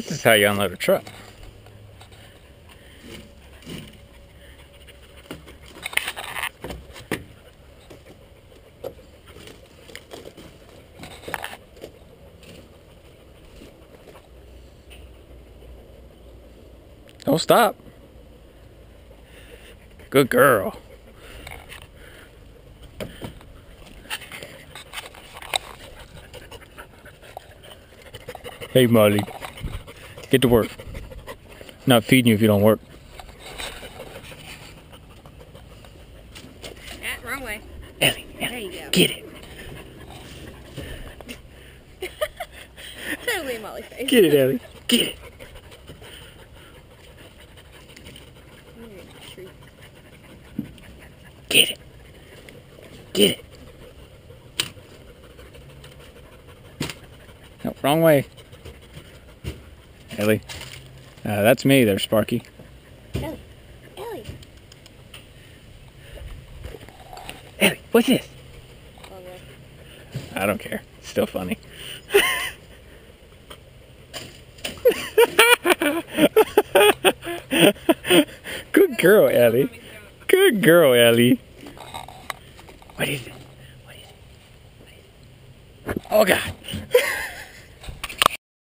This is how you unload a truck. Don't stop. Good girl. Hey, Molly. Get to work. Not feeding you if you don't work. Wrong way. Ellie, There you go. get it. Totally Molly face. Get it, Ellie. Get it. Get it. Get it. No, wrong way. Ellie. That's me there, Sparky. Ellie. Ellie. Ellie, what's this? Wrong way. I don't care. It's still funny. Good girl, Ellie. Good girl, Ellie. What is it? What is it? What is it? Oh, God.